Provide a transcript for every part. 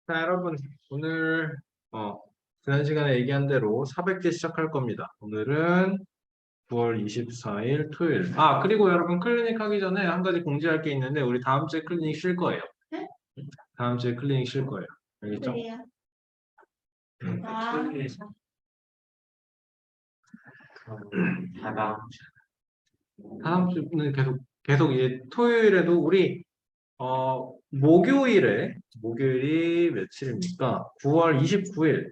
자, 여러분, 오늘, 지난 시간에 얘기한 대로 400제 시작할 겁니다. 오늘은 9월 24일 토요일. 아, 그리고 여러분, 클리닉 하기 전에 한 가지 공지할 게 있는데, 우리 다음 주에 클리닉 쉴 거예요. 네? 다음 주에 클리닉 쉴 거예요. 알겠죠? 그래요. 음. 다음 주는 계속 이제 토요일에도 우리, 목요일이 며칠입니까? 9월 29일.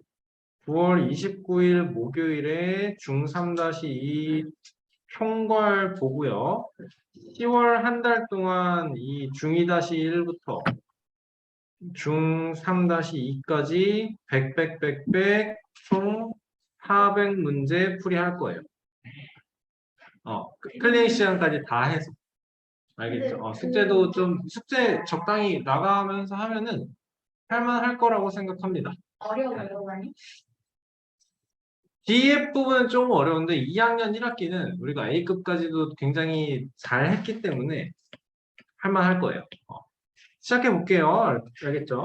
9월 29일 목요일에 중3-2 총괄 보고요. 10월 한 달 동안 이 중2-1부터 중3-2까지 100, 총 400문제 풀이할 거예요. 클리닉 시간까지 다 해서. 알겠죠? 숙제 적당히 나가면서 하면은 할만할 거라고 생각합니다. 어려워요, 많이? DF 부분은 좀 어려운데 2학년 1학기는 우리가 A급까지도 굉장히 잘 했기 때문에 할만할 거예요. 시작해 볼게요. 알겠죠?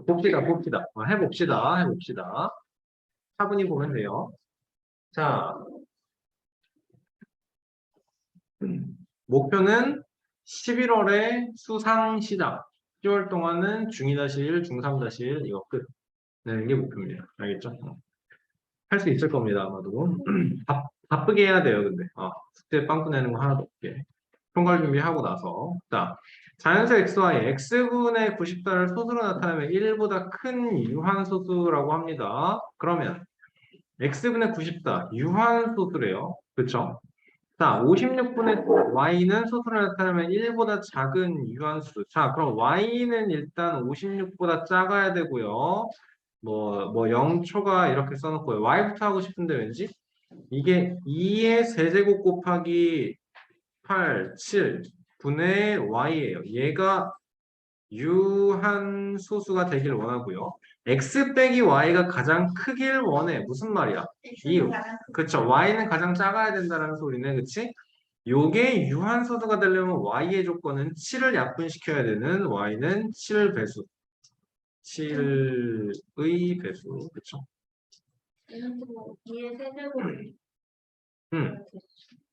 봅시다. 해봅시다. 차분히 보면 돼요. 자, 목표는 11월에 수상 시작. 10월 동안은 중2-1, 중3-1 이거 끝 내는 게 목표입니다. 알겠죠? 할 수 있을 겁니다, 아마도. 바쁘게 해야 돼요, 근데. 숙제 빵꾸 내는 거 하나도 없게. 총괄 준비하고 나서. 자, 자연수 xy, x분의 90도를 소수로 나타내면 1보다 큰 유한소수라고 합니다. 그러면 x분의 90도, 유한소수래요. 그쵸? 자, 56분의 y는 소수로 나타내면 1보다 작은 유한수. 자, 그럼 y는 일단 56보다 작아야 되고요. 0초가 이렇게 써놓고요. y부터 하고 싶은데 왠지 이게 2의 세제곱 곱하기 8, 7 분의 y예요. 얘가 유한소수가 되길 원하고요. x 빼기 y가 가장 크길 원해. 무슨 말이야? 그쵸. y는 가장 작아야 된다는 소리네. 그치? 요게 유한소수가 되려면 y의 조건은 7을 약분시켜야 되는 y는 7 배수. 7의 배수. 그쵸? 2의 세제곱.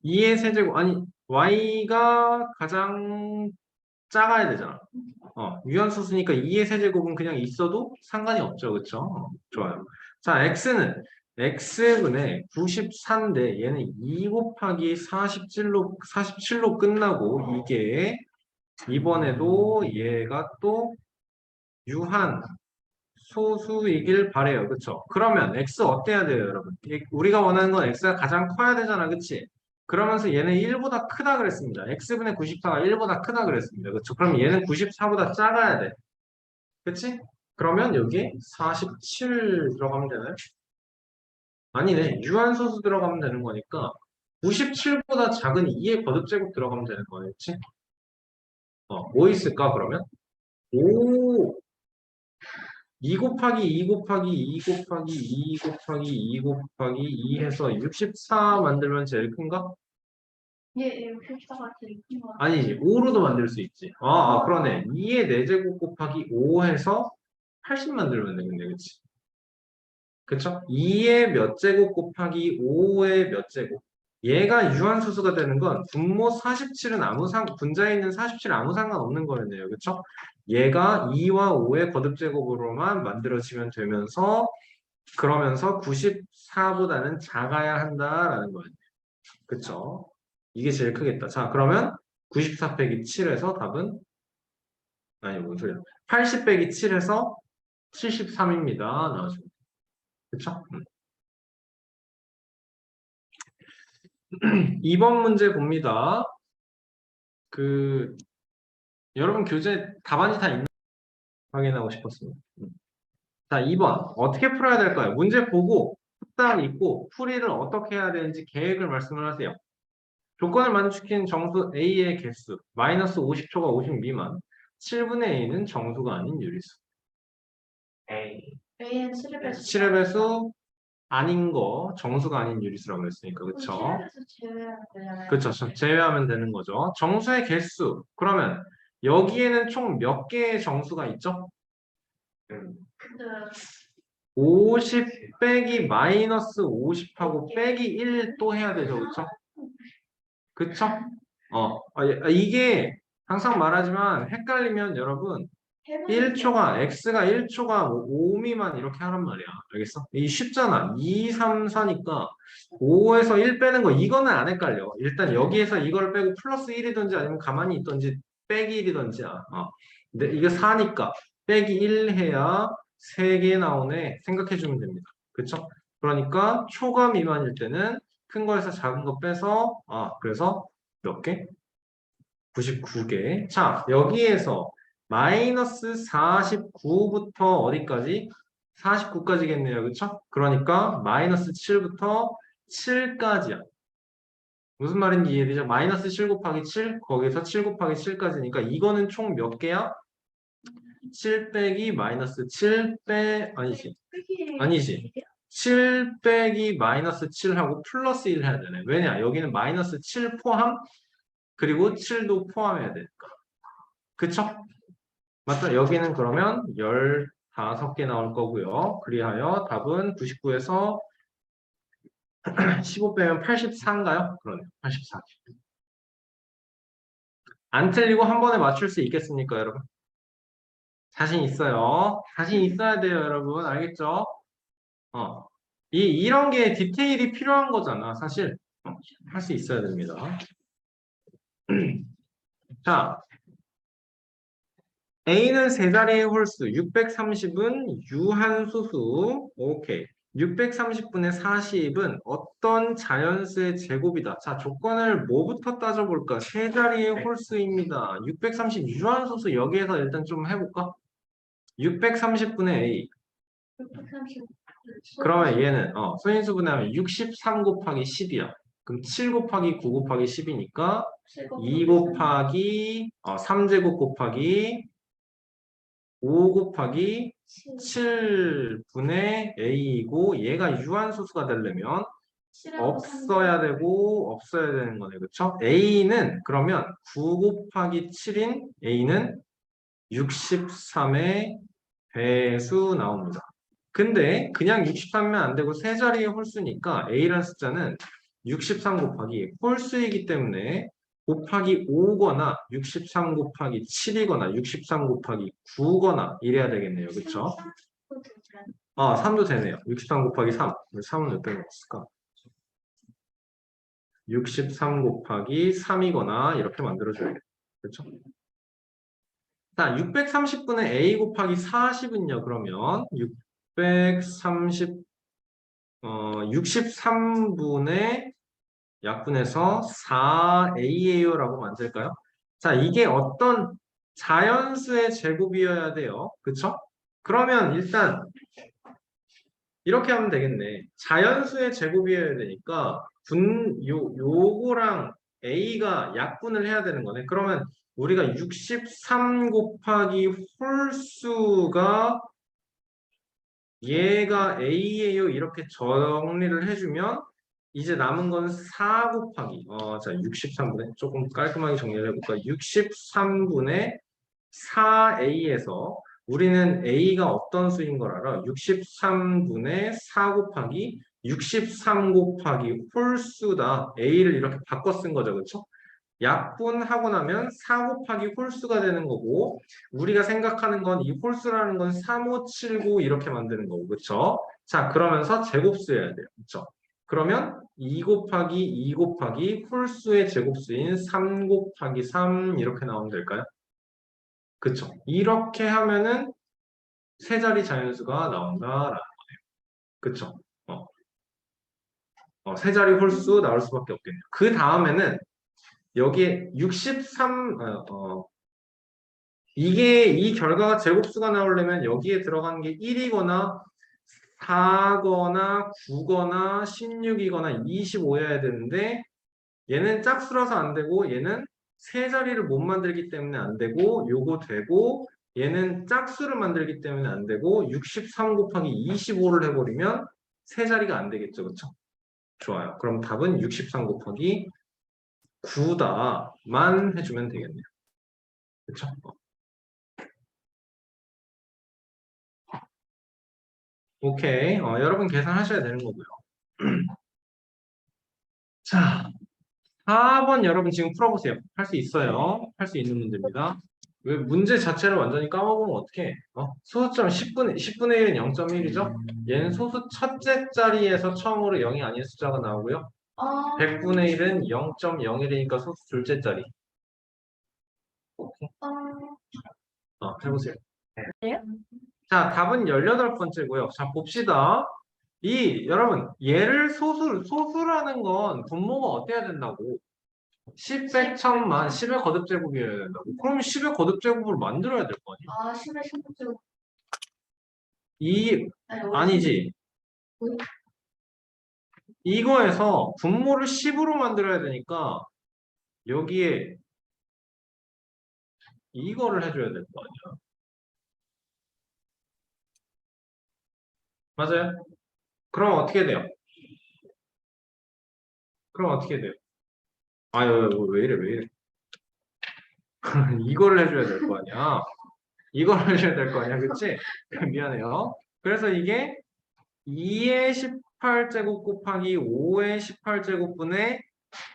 2의 세제곱. 아니, y가 가장 작아야 되잖아. 유한소수니까 2의 세제곱은 그냥 있어도 상관이 없죠. 그쵸? 좋아요. 자, x분의 94인데 얘는 2 곱하기 47로 끝나고 이게 이번에도 얘가 또 유한 소수이길 바래요. 그쵸? 그러면 x 어때야 돼요, 여러분? 우리가 원하는 건 x가 가장 커야 되잖아. 그치? 그러면서 얘는 1보다 크다 그랬습니다. x분의 94가 1보다 크다 그랬습니다. 그쵸? 그럼 얘는 94보다 작아야 돼. 그치? 그러면 여기 47 들어가면 되나요? 아니네. 유한소수 들어가면 되는 거니까 97보다 작은 2의 거듭제곱 들어가면 되는 거예요. 그치? 뭐 있을까, 그러면? 2 곱하기 2 곱하기 2 곱하기 2 곱하기 2 곱하기 2 해서 64 만들면 제일 큰가? 예, 64가 제일 큰 거. 아니지. 5로도 만들 수 있지. 그러네. 2의 4제곱 곱하기 5 해서 80 만들면 되겠네. 그치? 그쵸? 2의 몇 제곱 곱하기 5의 몇 제곱. 얘가 유한소수가 되는 건 분모 47은 분자에 있는 47은 아무 상관없는 거였네요. 그쵸? 얘가 2와 5의 거듭제곱으로만 만들어지면 되면서 그러면서 94보다는 작아야 한다라는 거예요. 그쵸? 이게 제일 크겠다. 자, 그러면 94 빼기 7에서 답은 아니, 뭔 소리야. 80 빼기 7에서 73입니다. 나와줍니다. 그쵸? 2번 문제 봅니다. 여러분 교재 답안이 다 있나? 확인하고 싶었습니다. 자, 2번. 어떻게 풀어야 될까요? 문제 보고, 숙답 읽고, 풀이를 어떻게 해야 되는지 계획을 말씀을 하세요. 조건을 만족시킨 정수 A의 개수, 마이너스 50초가 50 미만, 7분의 A는 정수가 아닌 유리수. A는 7의 배수. 7의 배수 아닌 거, 정수가 아닌 유리수라고 그랬으니까, 그쵸? 7의 배수 제외하면 되잖아요. 그쵸. 제외하면 되는 거죠. 정수의 개수. 그러면 여기에는 총 몇 개의 정수가 있죠? 근데 50 빼기 마이너스 50하고 빼기 1 또 해야 되죠. 그쵸? 그쵸? 이게 항상 말하지만 헷갈리면 여러분 1초가 x가 1초가 5 미만 이렇게 하란 말이야. 알겠어? 이 쉽잖아. 2, 3, 4니까 5에서 1 빼는 거 이거는 안 헷갈려. 일단 여기에서 이걸 빼고 플러스 1이든지 아니면 가만히 있든지 빼기 1이든지 근데 이게 4니까 빼기 1 해야 3개 나오네 생각해 주면 됩니다. 그쵸? 그러니까 초가 미만일 때는 큰 거에서 작은 거 빼서 그래서 몇 개? 99개. 자, 여기에서 마이너스 49부터 어디까지? 49까지겠네요. 그쵸? 그러니까 마이너스 7부터 7까지야. 무슨 말인지 이해되죠? 마이너스 7 곱하기 7, 거기서 7 곱하기 7까지니까 이거는 총 몇 개야? 7 빼기 마이너스 7 아니지. 7 빼기 마이너스 7하고 플러스 1 해야 되네. 왜냐? 여기는 마이너스 7 포함, 그리고 7도 포함해야 되니까. 그쵸? 맞죠? 여기는 그러면 15개 나올 거고요. 그리하여 답은 99에서 15 빼면 84인가요? 그러네요. 84. 안 틀리고 한 번에 맞출 수 있겠습니까, 여러분? 자신 있어요. 자신 있어야 돼요, 여러분. 알겠죠? 어. 이런 게 디테일이 필요한 거잖아, 사실. 할 수 있어야 됩니다. 자, A는 세 자리의 홀수, 630은 유한소수, 오케이. 630분의 40은 어떤 자연수의 제곱이다. 자, 조건을 뭐부터 따져볼까? 세 자리의 홀수입니다. 630 유한소수 여기에서 일단 좀 해볼까? 630분의 A. 630. 그러면 얘는 소인수분해 하면 63 곱하기 10이야. 그럼 7 곱하기 9 곱하기 10이니까 2 곱하기 3제곱 곱하기 5 곱하기 7분의 A이고 얘가 유한소수가 되려면 없어야 되고 없어야 되는 거네. 그쵸? A는 그러면 9 곱하기 7인 A는 63의 배수 나옵니다. 근데 그냥 63이면 안 되고 세 자리의 홀수니까 A라는 숫자는 63 곱하기 홀수이기 때문에 곱하기 5거나 63 곱하기 7이거나 63 곱하기 9거나 이래야 되겠네요. 그쵸? 3도 되네요. 63 곱하기 3. 3은 몇 배 먹었을까? 63 곱하기 3이거나 이렇게 만들어줘야겠다. 그렇죠? 자, 630분의 a 곱하기 40은요. 그러면 63분의 약분해서 4a예요 라고 만들까요? 자, 이게 어떤 자연수의 제곱이어야 돼요. 그쵸? 그러면 일단 이렇게 하면 되겠네. 자연수의 제곱이어야 되니까 요거랑 a가 약분을 해야 되는 거네. 그러면 우리가 63 곱하기 홀수가 얘가 a예요. 이렇게 정리를 해주면 이제 남은 건 4 곱하기 자 63분의 조금 깔끔하게 정리를 해볼까? 63분의 4a에서 우리는 a가 어떤 수인 걸 알아? 63분의 4 곱하기 63 곱하기 홀수다. a를 이렇게 바꿔 쓴 거죠. 그렇죠? 약분하고 나면 4 곱하기 홀수가 되는 거고 우리가 생각하는 건 이 홀수라는 건 3, 5, 7, 9 이렇게 만드는 거고 그렇죠? 자 그러면서 제곱수여야 돼요. 그렇죠? 그러면 2 곱하기 2 곱하기 홀수의 제곱수인 3 곱하기 3 이렇게 나오면 될까요? 그쵸? 이렇게 하면은 세 자리 자연수가 나온다라는 거예요. 그쵸? 세 자리 홀수 나올 수밖에 없겠네요. 그 다음에는 여기에 63, 이게 이 결과가 제곱수가 나오려면 여기에 들어가는 게 1이거나 4거나 9거나 16이거나 25여야 되는데 얘는 짝수라서 안 되고 얘는 세 자리를 못 만들기 때문에 안 되고 요거 되고 얘는 짝수를 만들기 때문에 안 되고 63 곱하기 25를 해버리면 세 자리가 안 되겠죠. 그쵸? 좋아요. 그럼 답은 63 곱하기 9다만 해주면 되겠네요. 그쵸? 오케이. 여러분 계산하셔야 되는 거고요. 자, 4번 여러분 지금 풀어보세요. 할 수 있어요. 할 수 있는 문제입니다. 왜 문제 자체를 완전히 까먹으면 어떡해? 소수점 10분의 1은 0.1이죠? 얘는 소수 첫째 자리에서 처음으로 0이 아닌 숫자가 나오고요. 어, 100분의 1은 0.01이니까 소수 둘째 자리. 오케이. 해보세요. 네? 자, 답은 18번째고요. 자, 봅시다. 여러분, 얘를 소수라는 건 분모가 어때야 된다고? 10, 100, 1000만, 10의 거듭제곱이어야 된다고. 그럼 10의 거듭제곱을 만들어야 될 거 아니야? 10에 16쪽. 이, 아니, 아니지. 이거에서 분모를 10으로 만들어야 되니까 여기에 이거를 해줘야 될 거 아니야. 맞아요? 그럼 어떻게 돼요? 그럼 어떻게 돼요? 아유, 왜 이래, 왜 이래. 이거를 해줘야 될 거 아니야. 이걸 하셔야 될 거 아니야, 그치? 미안해요. 그래서 이게 2의 18제곱 곱하기 5의 18제곱분의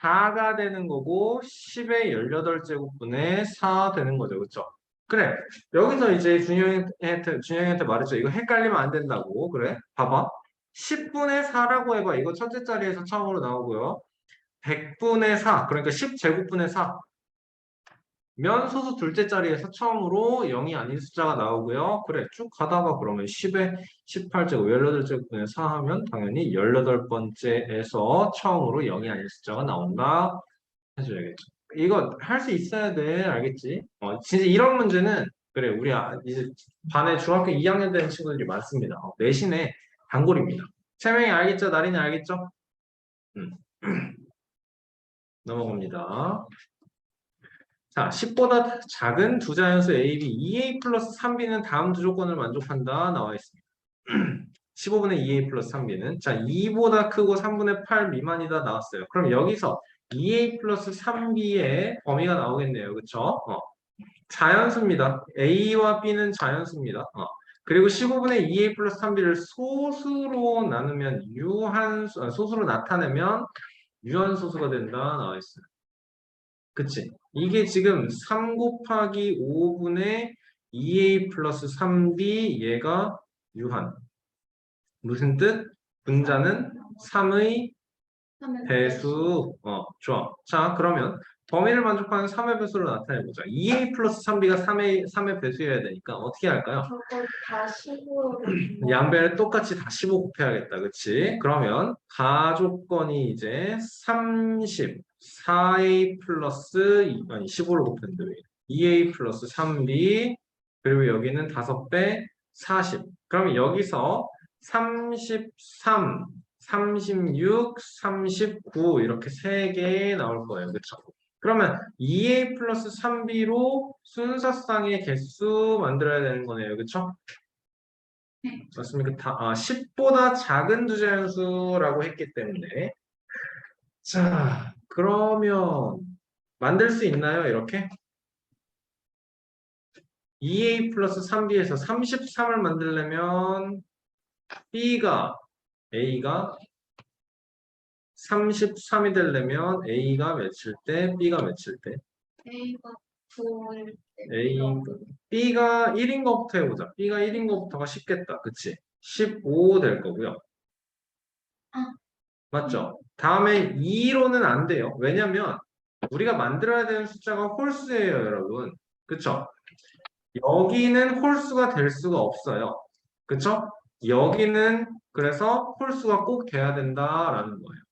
4가 되는 거고 10의 18제곱분의 4 되는 거죠, 그쵸? 그래, 여기서 이제 준영이한테 말했죠. 이거 헷갈리면 안 된다고. 그래, 봐봐. 10분의 4라고 해봐. 이거 첫째 자리에서 처음으로 나오고요. 100분의 4, 그러니까 10제곱분의 4. 면 소수 둘째 자리에서 처음으로 0이 아닌 숫자가 나오고요. 그래, 쭉 가다가 그러면 10에 18제곱, 18제곱분의 4 하면 당연히 18번째에서 처음으로 0이 아닌 숫자가 나온다 해줘야겠죠. 이거 할 수 있어야 돼, 알겠지? 진짜 이런 문제는, 그래, 우리 이제 반에 중학교 2학년 되는 친구들이 많습니다. 내신에 단골입니다. 채명이 알겠죠? 나린이 알겠죠? 음. 넘어갑니다. 자, 10보다 작은 두 자연수 A, B, 2A 플러스 3B는 다음 두 조건을 만족한다 나와 있습니다. 15분의 2A 플러스 3B는 자, 2보다 크고 3분의 8 미만이다 나왔어요. 그럼 여기서 2A 플러스 3B의 범위가 나오겠네요. 그쵸? 자연수입니다. A와 B는 자연수입니다. 그리고 15분의 2A 플러스 3B를 소수로 나누면 소수로 나타내면 유한소수가 된다 나와 있어요. 그치? 이게 지금 3 곱하기 5분의 2a 플러스 3b 얘가 유한. 무슨 뜻? 분자는 3의 배수. 좋아. 자, 그러면 범위를 만족하는 3의 배수로 나타내보자. 2a 플러스 3b가 3의 배수여야 되니까 어떻게 할까요? 저거 다 15로. 양배를 똑같이 다 15 곱해야겠다. 그치? 그러면 가조건이 이제 30, 4a 플러스 15로 곱했는데 왜? 2a 플러스 3b 그리고 여기는 5배 40. 그러면 여기서 33, 36, 39 이렇게 3개 나올 거예요. 그쵸? 그러면 2a 플러스 3b로 순서상의 개수 만들어야 되는 거네요. 그쵸? 맞습니까? 10보다 작은 두 자연수라고 했기 때문에 자, 그러면 만들 수 있나요? 이렇게? 2a 플러스 3b에서 33을 만들려면 A가 33이 되려면 A가 몇일 때, B가 몇일 때? A가 9일 A, B가 1인 것부터 해보자. B가 1인 것부터가 쉽겠다. 그치? 15 될 거고요. 맞죠? 다음에 2로는 안 돼요. 왜냐면 우리가 만들어야 되는 숫자가 홀수예요, 여러분. 그쵸? 여기는 홀수가 될 수가 없어요. 그쵸? 여기는 그래서 홀수가 꼭 돼야 된다라는 거예요.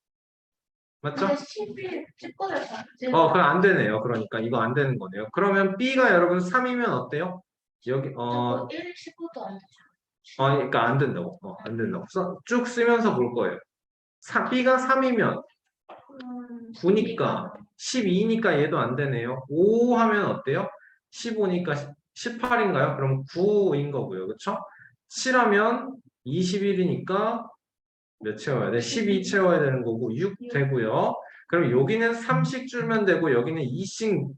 맞죠? 근데 10일 찍고를 봤지. 그럼 안 되네요. 그러니까 이거 안 되는 거네요. 그러면 B가 여러분 3이면 어때요? 여기 저거 1, 15도 안 되죠. 그러니까 안 된다고. 안 된다고. 쭉 쓰면서 볼 거예요. B가 3이면 9니까 12니까 얘도 안 되네요. 5 하면 어때요? 15니까 18인가요? 그럼 9인 거고요. 그쵸? 7하면 21이니까 몇 채워야 돼? 12 채워야 되는 거고 6 되고요. 그럼 여기는 3씩 줄면 되고 여기는 2씩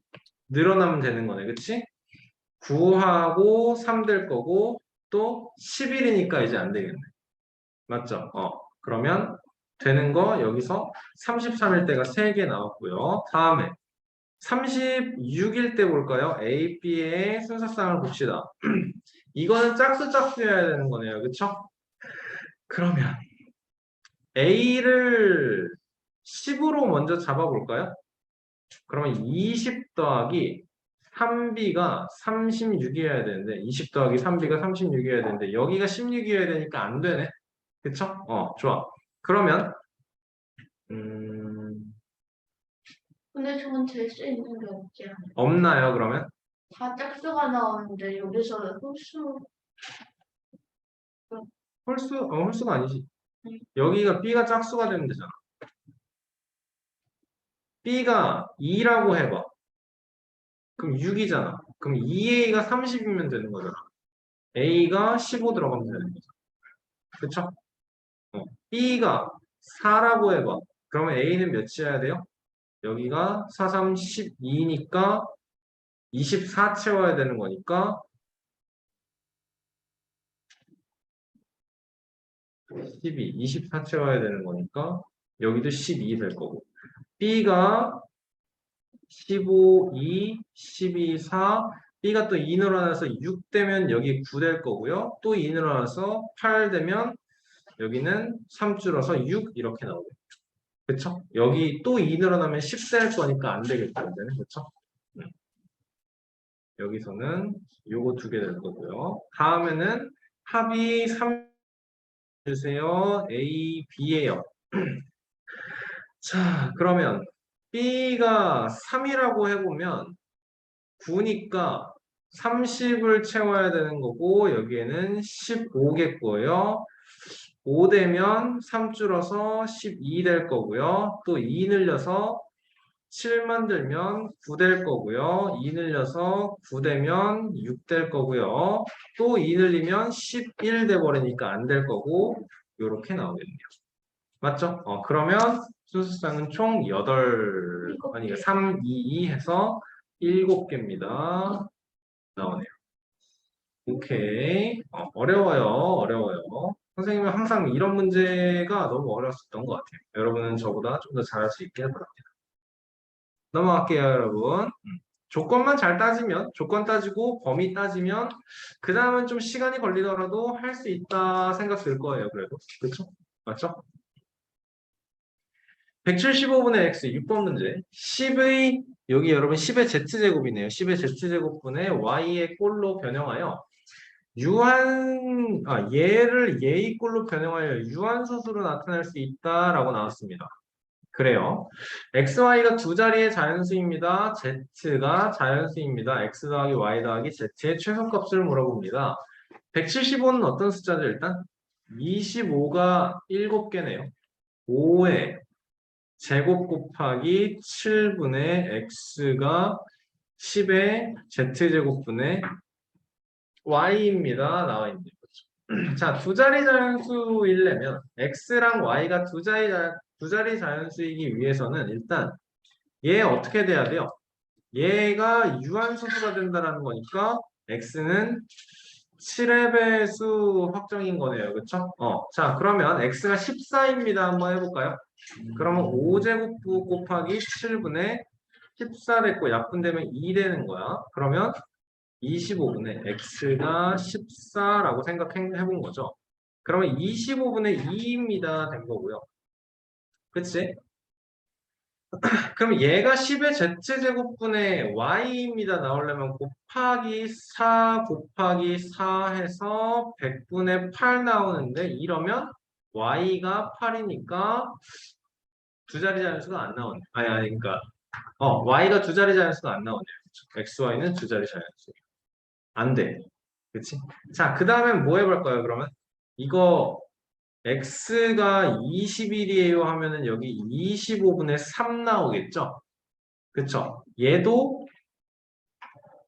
늘어나면 되는 거네. 그치? 9하고 3 될 거고 또 11이니까 이제 안 되겠네. 맞죠? 그러면 되는 거 여기서 33일 때가 3개 나왔고요. 다음에 36일 때 볼까요? A, B의 순서쌍을 봅시다. 이거는 짝수여야 되는 거네요. 그쵸? 그러면 A를 10으로 먼저 잡아볼까요? 그러면 20 더하기 3B가 36이어야 되는데 20 더하기 3B가 36이어야 되는데 여기가 16이어야 되니까 안 되네. 그쵸? 좋아. 그러면 근데 저건 될 수 있는 게 없지 않아요? 없나요, 그러면? 다 짝수가 나오는데 여기서 홀수 홀수가 아니지. 여기가 B가 짝수가 되면 되잖아. B가 2라고 해봐. 그럼 6이잖아. 그럼 2A가 30이면 되는 거잖아. A가 15 들어가면 되는 거잖아. 그쵸? B가 4라고 해봐. 그러면 A는 몇이어야 돼요? 여기가 4, 3, 12니까 24 채워야 되는 거니까 12, 24 채워야 되는 거니까 여기도 12 될 거고 B가 15, 2, 12, 4 B가 또 2 늘어나서 6 되면 여기 9 될 거고요. 또 2 늘어나서 8 되면 여기는 3 줄어서 6 이렇게 나오겠죠. 그쵸? 여기 또 2 늘어나면 10 될 거니까 안 되겠죠. 이제는. 그쵸? 여기서는 요거 2개 될 거고요. 다음에는 합이 3 주세요. A, B예요. 자, 그러면 B가 3이라고 해보면 9니까 30을 채워야 되는 거고 여기에는 15겠고요. 5 되면 3 줄어서 12 될 거고요. 또 2 늘려서 7 만들면 9 될 거고요. 2 늘려서 9 되면 6 될 거고요. 또 2 늘리면 11 돼 버리니까 안 될 거고 요렇게 나오겠네요. 맞죠? 그러면 순수쌍은 총 8, 아니 3, 2, 2 해서 7개입니다. 나오네요. 오케이. 어려워요. 어려워요. 선생님은 항상 이런 문제가 너무 어려웠었던 것 같아요. 여러분은 저보다 좀 더 잘할 수 있게 바랍니다. 넘어갈게요, 여러분. 조건만 잘 따지면, 조건 따지고 범위 따지면, 그 다음은 좀 시간이 걸리더라도 할 수 있다 생각 들 거예요, 그래도. 그쵸? 맞죠? 175분의 x 6번 문제. 10의 여기 여러분 10의 z제곱이네요. 10의 z제곱분의 y의 꼴로 변형하여 얘를 예의 꼴로 변형하여 유한소수로 나타낼 수 있다라고 나왔습니다. 그래요. xy가 두 자리의 자연수입니다. z가 자연수입니다. x 더하기 y 더하기 z의 최소값을 물어봅니다. 175는 어떤 숫자죠, 일단? 25가 7개네요. 5에 제곱 곱하기 7분의 x가 10의 z제곱분의 y입니다. 나와 있는 거죠. 자, 두 자리 자연수이려면 x랑 y가 두 자리 자연수이기 위해서는 일단 얘 어떻게 돼야 돼요? 얘가 유한소수가 된다는 거니까 x는 7의 배수 확정인 거네요. 그쵸? 자, 그러면 x가 14입니다. 한번 해볼까요? 그러면 5제곱부 곱하기 7분의 14 됐고 약분되면 2 되는 거야. 그러면 25분의 x가 14라고 생각해 본 거죠. 그러면 25분의 2입니다. 된 거고요. 그치? 그럼 얘가 10의 z제곱분의 y입니다. 나오려면 곱하기 4 곱하기 4 해서 100분의 8 나오는데 이러면 y가 8이니까 두 자리 자연수가 안 나오네. 그러니까 y가 두 자리 자연수가 안 나오네요. 그쵸? xy는 두 자리 자연수. 안 돼. 그치? 자, 그 다음엔 뭐 해볼까요, 그러면? 이거 x가 21이에요 하면은 여기 25분의 3 나오겠죠? 그쵸? 얘도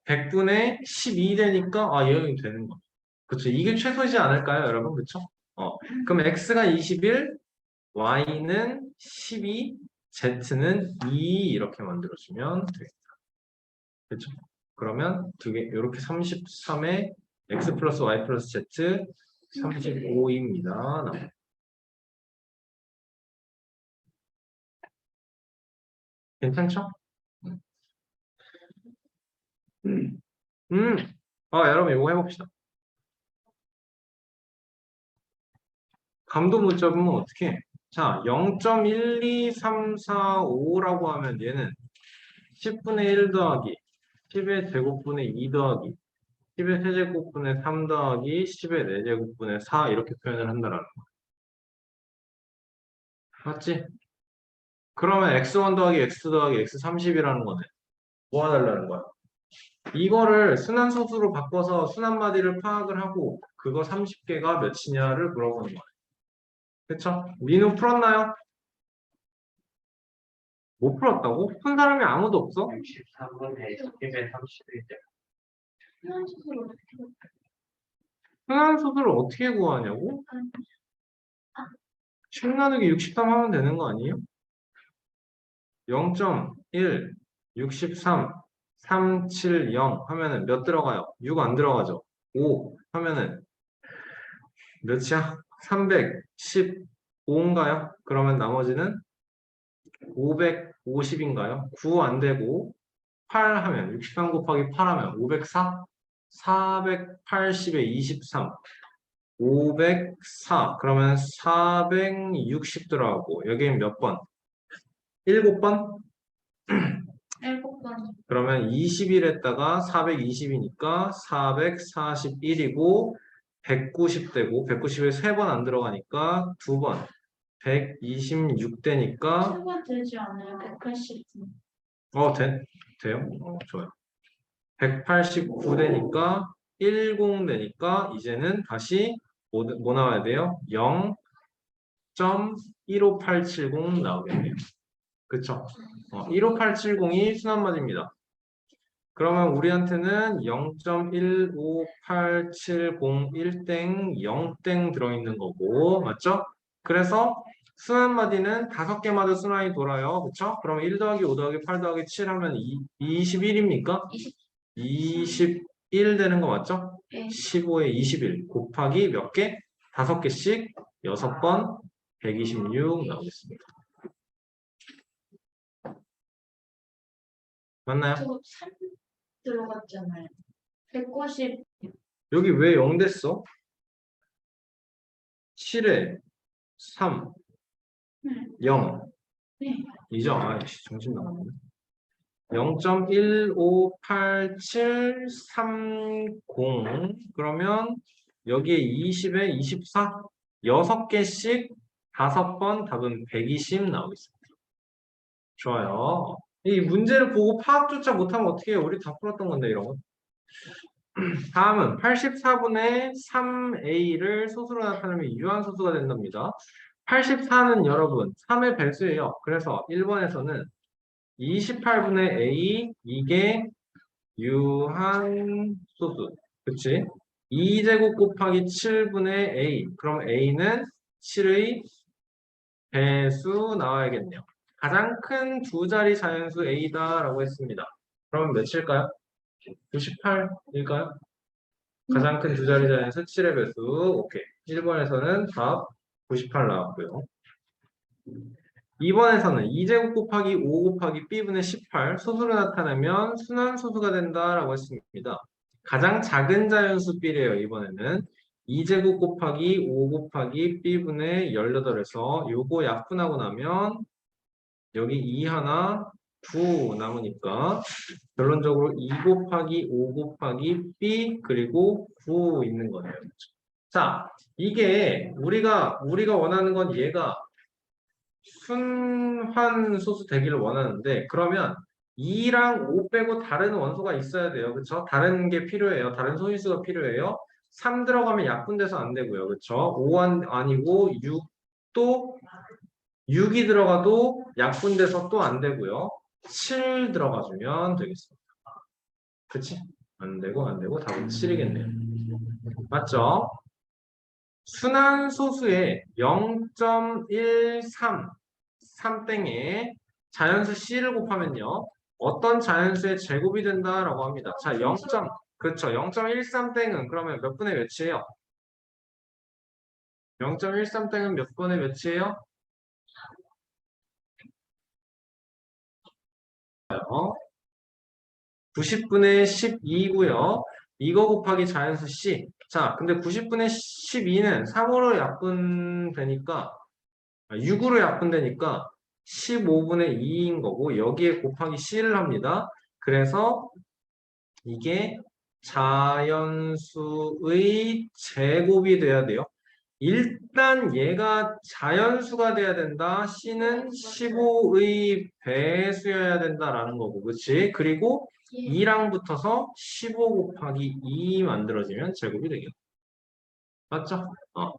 100분의 12 되니까 얘가 되는 거. 그쵸? 이게 최소이지 않을까요, 여러분? 그쵸? 그럼 x가 21, y는 12, z는 2 이렇게 만들어주면 되겠다. 그쵸? 그러면 두 개, 이렇게 33에 x 플러스 y 플러스 z 35입니다. 괜찮죠? 음. 여러분 이거 해봅시다. 감도 못 잡으면 어떻게 해? 자, 0.12345라고 하면 얘는 10분의 1 더하기 10의 제곱분의 2 더하기 10의 세제곱분의 3 더하기 10의 4제곱분의 4 이렇게 표현을 한다라는 거. 맞지? 그러면 x1 더하기 x 더하기 x30이라는 거네. 뭐 해달라는 거야? 이거를 순환소수로 바꿔서 순환마디를 파악을 하고 그거 30개가 몇이냐를 물어보는 거야. 그쵸? 민우 풀었나요? 못 풀었다고? 푼 사람이 아무도 없어? 63분의 10의 31대. 순환수술 어떻게 해? 순환소수를 어떻게 구하냐고? 10 나누기 63 하면 되는 거 아니에요? 0.1, 63, 370 하면은 몇 들어가요? 6 안 들어가죠? 5 하면은 몇이야? 315인가요? 그러면 나머지는 550인가요? 9 안 되고 8 하면 63 곱하기 8 하면 504? 480에 23 504 그러면 460 들어가고 여기는 몇 번? 7번? 7번. 그러면 20일 했다가 420이니까 441이고 190 되고 190에 3번 안 들어가니까 2번 126 되니까 7번 되지 않아요? 180. 돼요? 좋아요. 189 되니까 10 되니까 이제는 다시 뭐 나와야 돼요? 0.15870 나오겠네요. 그쵸? 15870이 순환마디입니다. 그러면 우리한테는 0.15870 0땡 들어있는 거고, 맞죠? 그래서 순환마디는 5개마다 순환이 돌아요. 그쵸? 그럼 1 더하기 5 더하기 8 더하기 7 하면 21입니까? 21 되는 거 맞죠? 네. 15에 21 곱하기 몇 개? 5개씩 6번 126 나오겠습니다. 맞나요? 저 3 들어갔잖아요. 190. 여기 왜 0 됐어? 7에 3, 네. 0. 네. 이죠? 아이씨, 정신 나갔네. 0.15870 그러면 여기에 20에 24 6개씩 5번 답은 120 나오겠습니다. 좋아요. 이 문제를 보고 파악조차 못하면 어떻게 해요? 우리 다 풀었던 건데 이런 거. 다음은 84분의 3a를 소수로 나타내면 유한소수가 된답니다. 84는 여러분 3의 배수예요. 그래서 1번에서는 28분의 a 이게 유한소수. 그치? 2제곱 곱하기 7분의 a. 그럼 a는 7의 배수 나와야겠네요. 가장 큰 두 자리 자연수 a다라고 했습니다. 그러면 몇일까요? 98일까요? 가장 큰 두 자리 자연수 7의 배수. 오케이. 1번에서는 답 98 나왔고요. 2번에서는 2제곱 곱하기 5 곱하기 b분의 18 소수로 나타내면 순환소수가 된다라고 했습니다. 가장 작은 자연수 b래요. 이번에는 2제곱 곱하기 5 곱하기 b분의 18에서 요거 약분하고 나면 여기 2 하나 9 남으니까 결론적으로 2 곱하기 5 곱하기 b 그리고 9 있는 거네요. 자, 이게 우리가 원하는 건 얘가 순환소수 되기를 원하는데 그러면 2랑 5 빼고 다른 원소가 있어야 돼요. 그쵸? 다른 게 필요해요. 다른 소인수가 필요해요. 3 들어가면 약분돼서 안 되고요. 그쵸? 5 아니고 6도 6이 들어가도 약분돼서 또 안 되고요. 7 들어가주면 되겠습니다. 그치? 안 되고 답은 7이겠네요. 맞죠? 순환소수의 0.13 3땡에 자연수 C를 곱하면요. 어떤 자연수의 제곱이 된다라고 합니다. 자, 0. 그렇죠. 0.13땡은 그러면 몇 분의 몇이에요? 0.13땡은 몇 분의 몇이에요? 90분의 12고요. 이거 곱하기 자연수 C. 자, 근데 90분의 12는 3으로 약분되니까 6으로 약분되니까 15분의 2인 거고 여기에 곱하기 C를 합니다. 그래서 이게 자연수의 제곱이 돼야 돼요. 일단 얘가 자연수가 돼야 된다. C는 15의 배수여야 된다라는 거고, 그치? 그리고 예. 2랑 붙어서 15 곱하기 2 만들어지면 제곱이 되겠다. 맞죠?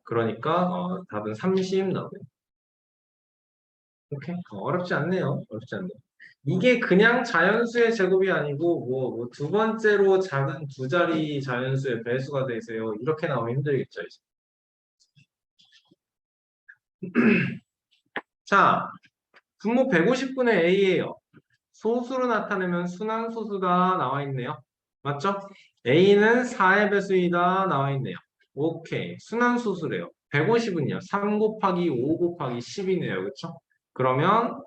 그러니까 답은 30 나오네요. 오케이. 어렵지 않네요. 어렵지 않네요. 이게 그냥 자연수의 제곱이 아니고 뭐 두 번째로 작은 두 자리 자연수의 배수가 되세요. 이렇게 나오면 힘들겠죠, 이제. 자, 분모 150분의 A예요. 소수로 나타내면 순환소수가 나와 있네요. 맞죠? A는 4의 배수이다 나와 있네요. 오케이. 순환소수래요. 150은요. 3 곱하기 5 곱하기 10이네요. 그렇죠? 그러면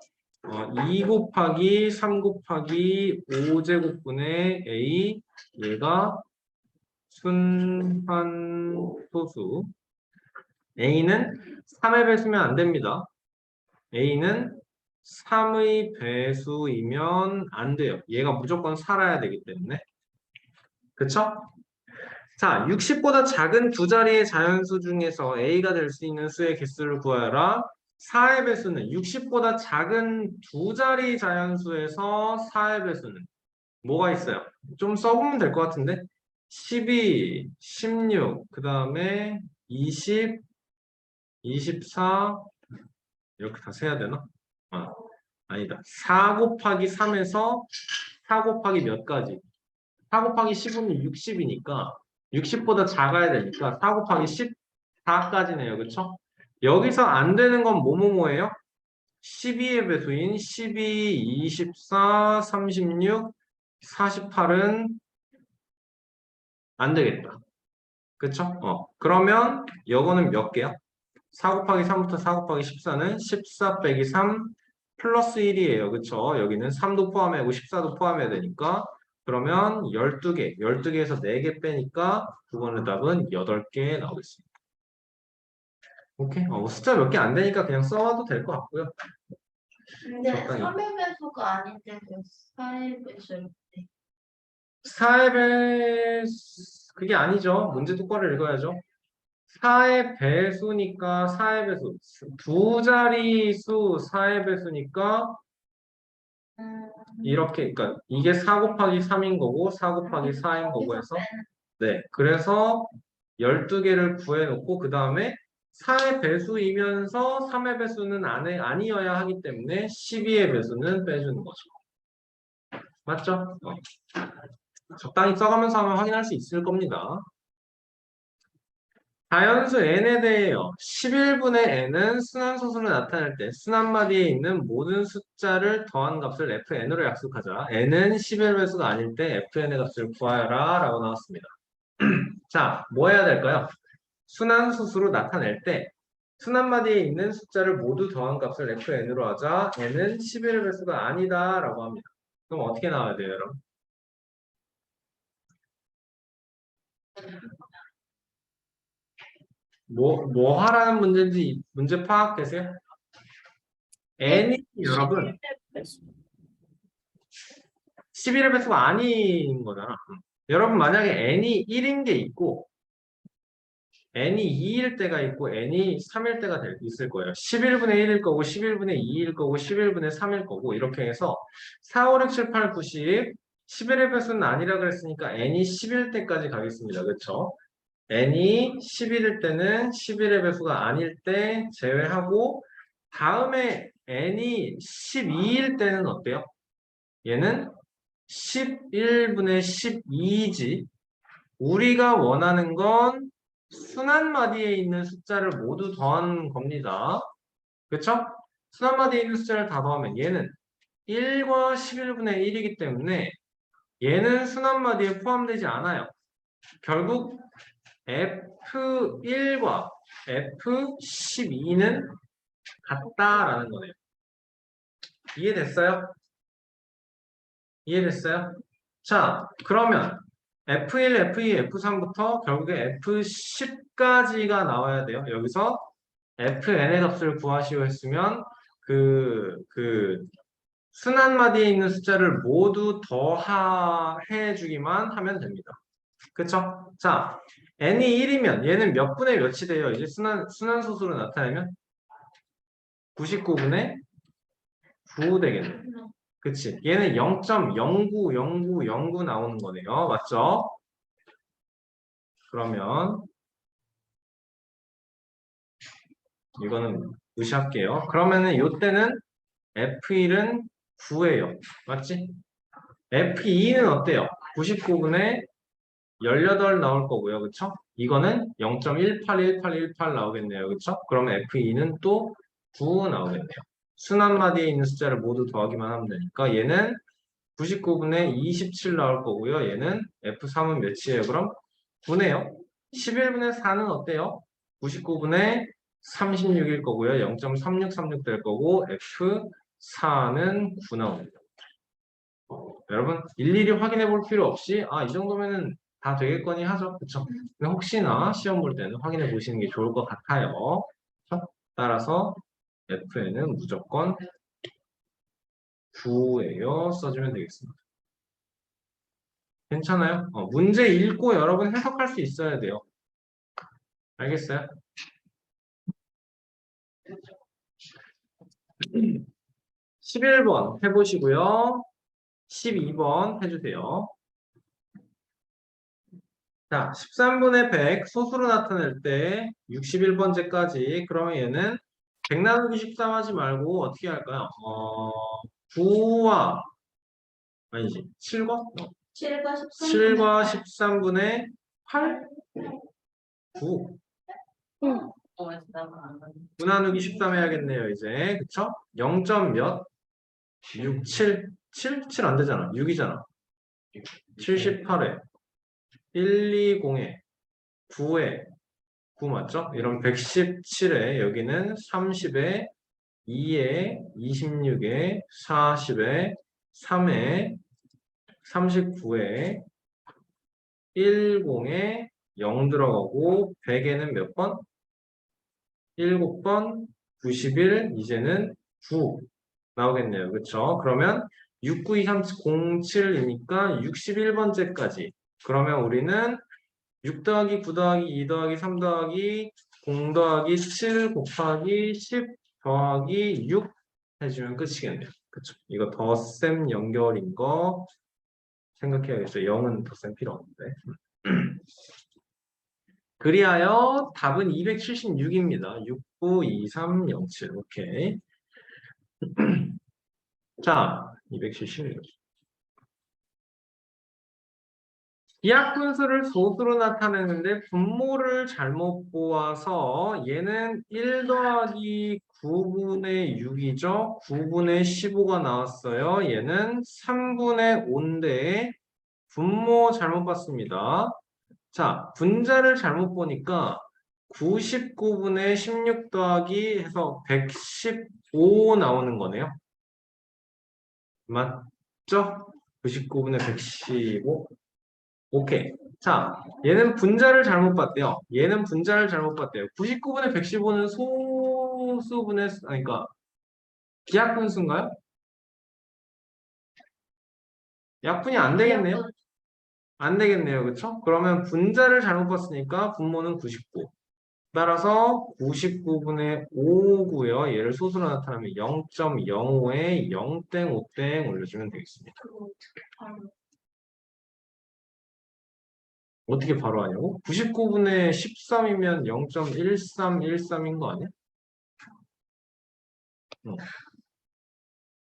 2 곱하기 3 곱하기 5제곱분의 A 얘가 순환소수. A는 3의 배수면 안 됩니다. A는 3의 배수이면 안 돼요. 얘가 무조건 살아야 되기 때문에. 그쵸? 자, 60보다 작은 두 자리의 자연수 중에서 A가 될 수 있는 수의 개수를 구하라. 4의 배수는 60보다 작은 두 자리 자연수에서 4의 배수는 뭐가 있어요? 좀 써보면 될 것 같은데? 12, 16, 그 다음에 20, 24 이렇게 다 세야 되나? 아니다. 4 곱하기 3에서 4 곱하기 몇 가지? 4 곱하기 10은 60이니까 60보다 작아야 되니까 4 곱하기 14까지네요. 그쵸? 여기서 안 되는 건 뭐뭐뭐예요? 12의 배수인 12, 24, 36, 48은 안 되겠다. 그쵸? 그러면 요거는 몇 개야? 4 곱하기 3부터 4 곱하기 14는 14 빼기 3 플러스 1이에요. 그쵸? 여기는 3도 포함하고 14도 포함해야 되니까 그러면 12개, 12개에서 4개 빼니까 두 번의 답은 8개 나오겠습니다. 오케이? 숫자 몇 개 안 되니까 그냥 써와도 될 것 같고요. 근데 적당히. 3의 배수가 아닌데 왜 4의 배수를 해? 4의 배... 그게 아니죠. 문제 똑바로 읽어야죠. 4의 배수니까 4의 배수. 두 자리 수 4의 배수니까 이렇게, 그러니까 이게 4 곱하기 3인 거고 4 곱하기 4인 거고 해서 네, 그래서 12개를 구해놓고 그 다음에 4의 배수이면서 3의 배수는 아니어야 하기 때문에 12의 배수는 빼주는 거죠. 맞죠? 적당히 써가면서 하면 확인할 수 있을 겁니다. 자연수 n에 대해요. 11분의 n은 순환소수를 나타낼 때 순환마디에 있는 모든 숫자를 더한 값을 fn으로 약속하자. n은 11배수가 아닐 때 fn의 값을 구하여라 라고 나왔습니다. 자, 뭐 해야 될까요? 순환소수로 나타낼 때 순환마디에 있는 숫자를 모두 더한 값을 fn으로 하자. n은 11배수가 아니다 라고 합니다. 그럼 어떻게 나와야 돼요, 여러분? 뭐 하라는 문제인지 문제 파악되세요? n이 여러분 11의 배수가 아닌 거잖아. 여러분 만약에 n이 1인 게 있고 n이 2일 때가 있고 n이 3일 때가 있을 거예요. 11분의 1일 거고 11분의 2일 거고 11분의 3일 거고 이렇게 해서 4, 5, 6, 7, 8, 9, 10 11의 배수는 아니라 그랬으니까 n이 10일 때까지 가겠습니다. 그렇죠? n이 11일 때는 11의 배수가 아닐 때 제외하고 다음에 n이 12일 때는 어때요? 얘는 11분의 12지. 우리가 원하는 건 순환마디에 있는 숫자를 모두 더한 겁니다. 그쵸? 순환마디에 있는 숫자를 다 더하면 얘는 1과 11분의 1이기 때문에 얘는 순환마디에 포함되지 않아요. 결국 F1과 F12는 같다라는 거네요. 이해됐어요? 이해됐어요? 자, 그러면 F1, F2, F3부터 결국에 F10까지가 나와야 돼요. 여기서 FN의 값을 구하시오 했으면 그 순환마디에 있는 숫자를 모두 더해주기만 하면 됩니다. 그쵸? 자, n이 1이면 얘는 몇 분의 몇이 돼요? 이제 순환소수로 나타내면 99분의 9 되겠네. 그치? 얘는 0.090909 나오는 거네요. 맞죠? 그러면 이거는 무시할게요. 그러면은 이때는 F1은 9예요. 맞지? F2는 어때요? 99분의 18 나올 거고요. 그쵸? 이거는 0.181818 나오겠네요. 그쵸? 그러면 F2는 또 9 나오겠네요. 순환마디에 있는 숫자를 모두 더하기만 하면 되니까 얘는 99분의 27 나올 거고요. 얘는 F3은 몇이에요? 그럼 9네요. 11분의 4는 어때요? 99분의 36일 거고요. 0.3636 될 거고 F4는 9 나옵니다. 여러분 일일이 확인해 볼 필요 없이 이 정도면은 다 되겠거니 하죠. 그쵸? 근데 혹시나 시험 볼 때는 확인해 보시는 게 좋을 것 같아요. 그쵸? 따라서 F에는 무조건 9예요. 써주면 되겠습니다. 괜찮아요? 문제 읽고 여러분 해석할 수 있어야 돼요. 알겠어요? 11번 해보시고요. 12번 해주세요. 자, 13분의 100 소수로 나타낼 때 61번째까지 그러면 얘는 100 나누기 13 하지 말고 어떻게 할까요? 9와 아니지 7과? 7과 13. 7과 13분의 8? 9 응. 9 나누기 13 해야겠네요 이제 그쵸? 0. 몇? 6, 7 7 안 되잖아 6이잖아 78에 120에 9에 9 맞죠? 이런 117에 여기는 30에 2에 26에 40에 3에 39에 10에 0 들어가고 100에는 몇 번? 7번 91 이제는 9 나오겠네요. 그쵸? 그러면 6, 9, 2, 3, 07이니까 61번째까지 그러면 우리는 6 더하기 9 더하기 2 더하기 3 더하기 0 더하기 7 곱하기 10 더하기 6 해주면 끝이겠네요. 그쵸? 이거 덧셈 연결인 거 생각해야겠죠. 0은 덧셈 필요 없는데. 그리하여 답은 276입니다. 6, 9, 2, 3, 0, 7. 오케이. 자, 276. 기하분수를 소수로 나타내는데 분모를 잘못 보아서 얘는 1 더하기 9분의 6이죠. 9분의 15가 나왔어요. 얘는 3분의 5인데 분모 잘못 봤습니다. 자, 분자를 잘못 보니까 99분의 16 더하기 해서 115 나오는 거네요. 맞죠? 99분의 115. 오케이. 자, 얘는 분자를 잘못 봤대요. 얘는 분자를 잘못 봤대요. 99분의 115는 소수분의, 그러니까 기하분수인가요? 약분이 안 되겠네요. 안 되겠네요. 그쵸? 그러면 분자를 잘못 봤으니까 분모는 99. 따라서 99분의 5고요. 얘를 소수로 나타내면 0.05에 0땡 5땡 올려주면 되겠습니다. 어떻게 바로 하냐고? 99분의 13이면 0.1313인 거 아니야?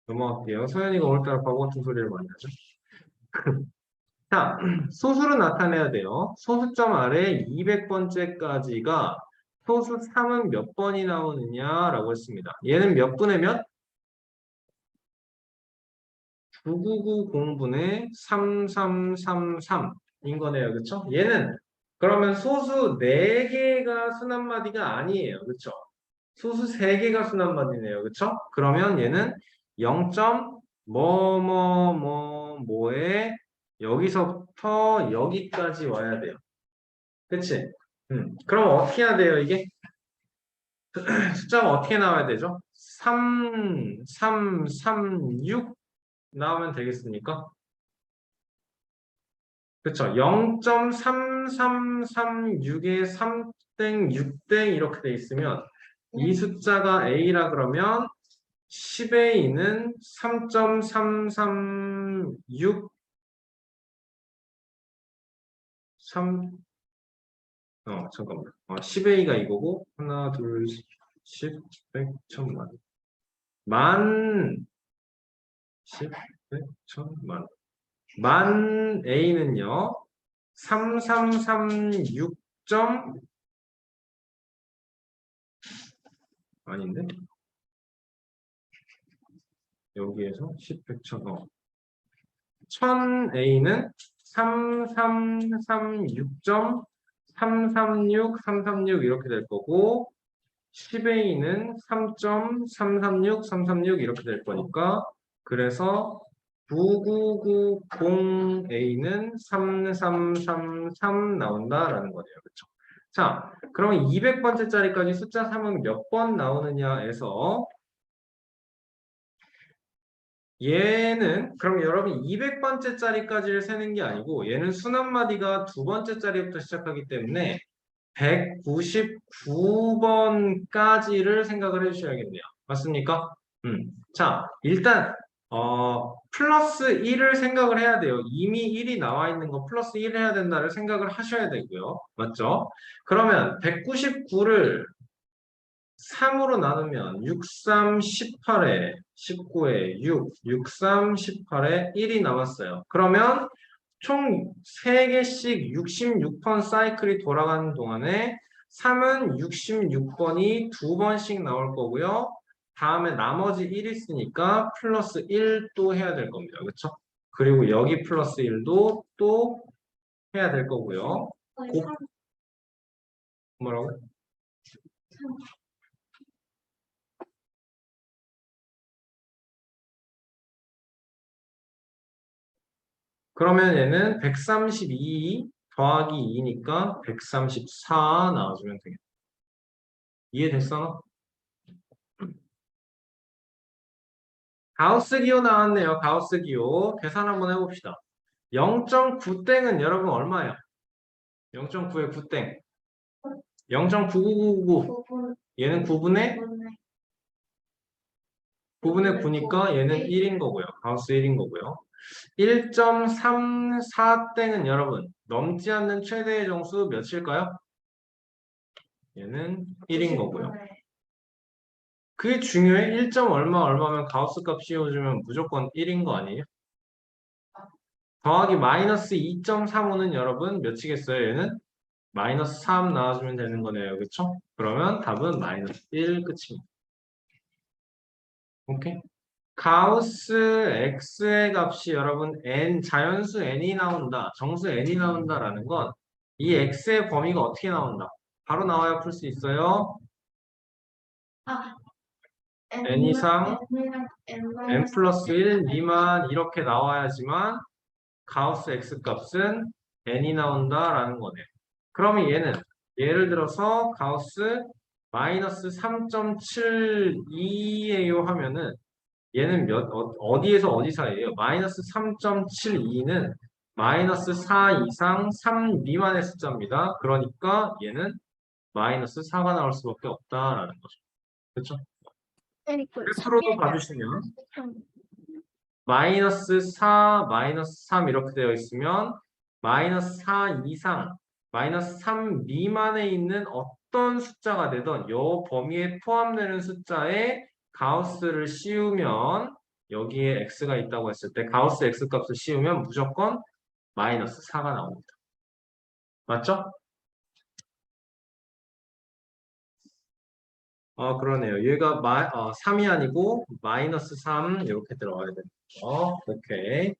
넘어갈게요. 서현이가 오늘따라 바보 같은 소리를 많이 하죠. 자, 소수로 나타내야 돼요. 소수점 아래 200번째까지가 소수 3은 몇 번이 나오느냐라고 했습니다. 얘는 몇 분의 몇? 9990분의 3333인 거네요. 그쵸? 얘는 그러면 소수 4개가 순환마디가 아니에요. 그쵸? 소수 3개가 순환마디네요. 그쵸? 그러면 얘는 0. 뭐뭐뭐 뭐에 여기서부터 여기까지 와야 돼요. 그치? 그럼 어떻게 해야 돼요, 이게? 숫자가 어떻게 나와야 되죠? 3, 3, 3, 6 나오면 되겠습니까? 그쵸? 0.3336에 3땡, 6땡 이렇게 돼 있으면 이 숫자가 A라 그러면 10A는 3.336 3 잠깐만. 10A가 이거고 하나, 둘, 10, 100, 1000만. 만 10, 100, 1000만. 만 A는요. 3336 점 아닌데? 여기에서 10, 100, 1000. 1000A는 3336.336 이렇게 될 거고 10A는 3.336 336 이렇게 될 거니까 그래서 9990A는 3333 나온다라는 거네요. 그렇죠? 자, 그러면 200번째 자리까지 숫자 3은 몇 번 나오느냐에서 얘는 그럼 여러분 200번째 자리까지를 세는 게 아니고 얘는 순한마디가 두 번째 자리부터 시작하기 때문에 199번까지를 생각을 해주셔야겠네요. 맞습니까? 자, 일단 플러스 1을 생각을 해야 돼요. 이미 1이 나와 있는 거 플러스 1 해야 된다를 생각을 하셔야 되고요. 맞죠? 그러면 199를 3으로 나누면 6, 3, 18에 19에 6, 6, 3, 18에 1이 남았어요. 그러면 총 3개씩 66번 사이클이 돌아가는 동안에 3은 66번이 2번씩 나올 거고요. 다음에 나머지 1이 있으니까 플러스 1도 해야 될 겁니다. 그렇죠? 그리고 여기 플러스 1도 또 해야 될 거고요. 뭐라고? 그러면 얘는 132 더하기 2니까 134 나와주면 되겠다. 이해됐어? 가우스 기호 나왔네요. 가우스 기호. 계산 한번 해봅시다. 0.9땡은 여러분 얼마예요? 0.9에 9땡. 0.99999. 9분, 얘는 9분의 9니까 얘는 1인 거고요. 가우스 1인 거고요. 1.34땡은 여러분 넘지 않는 최대의 정수 몇일까요? 얘는 1인 거고요. 그게 중요해? 1. 얼마면 가우스 값 씌워주면 무조건 1인 거 아니에요? 더하기 마이너스 2.35는 여러분 몇이겠어요? 얘는 마이너스 3 나와주면 되는 거네요. 그쵸? 그러면 답은 마이너스 1 끝입니다. 오케이? 가우스 x의 값이 여러분 n 자연수 n이 나온다. 정수 n이 나온다라는 건 이 x의 범위가 어떻게 나온다? 바로 나와야 풀 수 있어요. n 이상 n 플러스 1 미만 이렇게 나와야지만 가우스 x 값은 n이 나온다라는 거네요. 그러면 얘는 예를 들어서 가우스 마이너스 3.72예요 하면은 얘는 어디에서 어디 사이에요? 마이너스 3.72는 마이너스 4 이상 3 미만의 숫자입니다. 그러니까 얘는 마이너스 4가 나올 수밖에 없다라는 거죠. 그렇죠? 그래프로도 봐주시면 마이너스 4, 마이너스 3 이렇게 되어 있으면 마이너스 4 이상, 마이너스 3 미만에 있는 어떤 숫자가 되던 이 범위에 포함되는 숫자에 가우스를 씌우면 여기에 x가 있다고 했을 때 가우스 x 값을 씌우면 무조건 마이너스 4가 나옵니다. 맞죠? 그러네요. 얘가 3이 아니고 마이너스 3 이렇게 들어가야 됩니다. 오케이.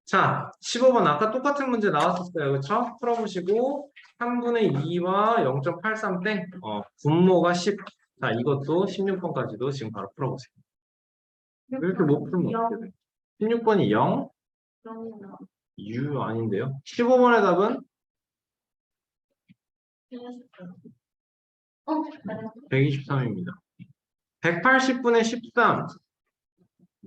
자, 15번 아까 똑같은 문제 나왔었어요. 그렇죠? 풀어보시고 3분의 2와 0.83땡 분모가 10. 자, 이것도 16번까지도 지금 바로 풀어보세요. 이렇게 못 풀면 어떻게 돼? 16번이 0? 영이 나와. U 아닌데요? 15번의 답은 틀렸어. 맞아. 123입니다. 180분의 13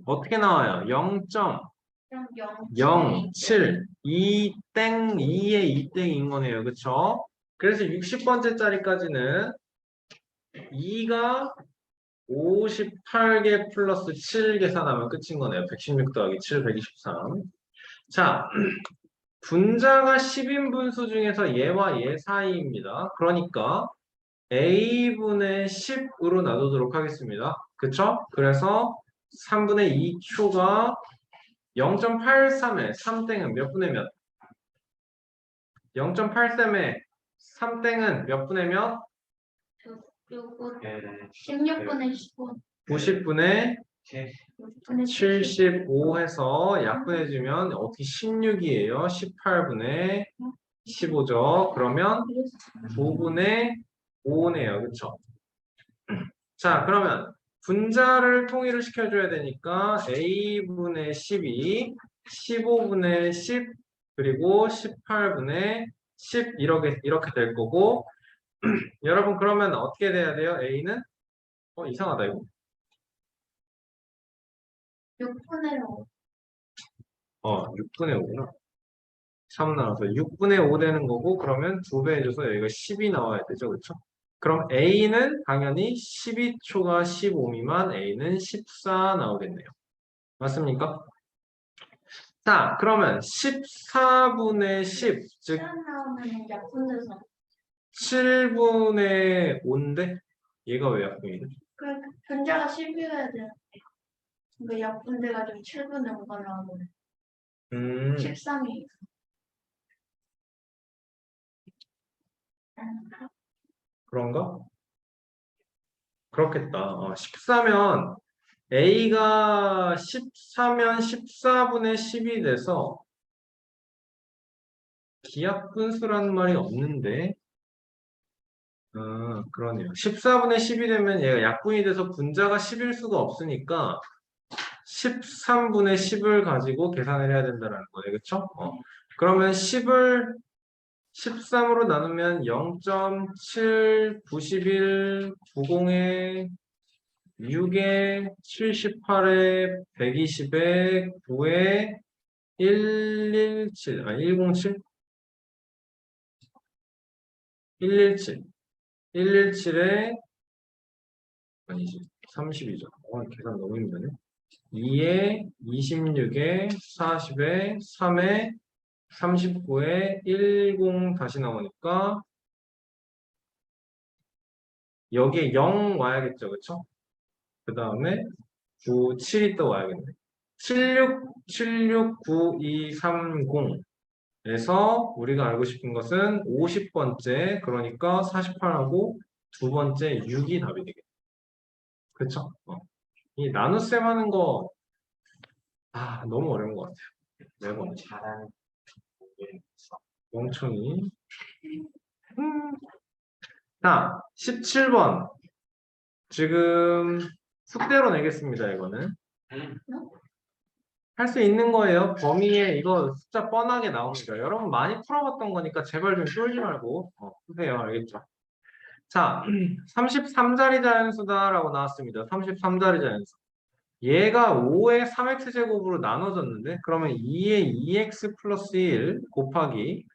어떻게 나와요? 0.07 2땡 2의 2땡인 거네요. 그쵸? 그래서 60번째 짜리까지는 2가 58개 플러스 7 계산하면 끝인 거네요. 116 더하기 7, 123. 자, 분자가 10인분수 중에서 얘와 얘 사이입니다. 그러니까 A분의 10으로 나누도록 하겠습니다. 그쵸? 그래서 3분의 2초가 0.83에 3땡은 몇 분의 몇? 0.83에 3땡은 몇 분의 몇? 요거 네. 16분의 15. 90분의 6분의 75 해서 약분해주면 어떻게 16이에요? 18분의 15죠. 그러면 9분의 5네요. 그쵸? 자, 그러면 분자를 통일을 시켜줘야 되니까 A분의 12, 15분의 10, 그리고 18분의 10 이렇게 될 거고 여러분 그러면 어떻게 돼야 돼요? A는? 이상하다 이거. 6분의 5. 6분의 5구나. 3 나와서 6분의 5 되는 거고 그러면 2배 해줘서 여기가 10이 나와야 되죠. 그쵸? 그럼 A는 당연히 12초가 15 미만 A는 14 나오겠네요. 맞습니까? 자, 그러면 14분의 10, 즉 시간 나오면 약분돼서. 7분의 5인데 얘가 왜 약분이래? 그 분자가 10이어야 되는데. 그 약분돼가지고 7분의 5가 나오면 13이. 그런가? 그렇겠다. 14면 A가 14면 14분의 10이 돼서 기하분수라는 말이 없는데 그러네요. 14분의 10이 되면 얘가 약분이 돼서 분자가 10일 수가 없으니까 13분의 10을 가지고 계산을 해야 된다는 거예요. 그쵸? 그러면 10을 13으로 나누면 0.7, 91, 90에 6에 78에 120에 9에 117, 107? 117. 117에 아니지 32죠. 계산 너무 힘드네. 2에 26에 40에 3에 39에 10 다시 나오니까 여기에 0 와야겠죠. 그쵸? 그 다음에 9, 7이 또 와야겠네. 76, 76, 9, 2, 30에서 우리가 알고 싶은 것은 50번째, 그러니까 48하고 두 번째 6이 답이 되겠네. 그쵸? 이 나눗셈 하는 거, 너무 어려운 것 같아요. 매번. 잘하는 멍청이. 자, 17번. 지금 숙제로 내겠습니다, 이거는. 할 수 있는 거예요. 범위에 이거 숫자 뻔하게 나옵니다. 여러분 많이 풀어봤던 거니까 제발 좀 쫄지 말고 푸세요. 알겠죠? 자, 33자리 자연수다라고 나왔습니다. 33자리 자연수. 얘가 5의 3x제곱으로 나눠졌는데 그러면 2의 2x 플러스 1 곱하기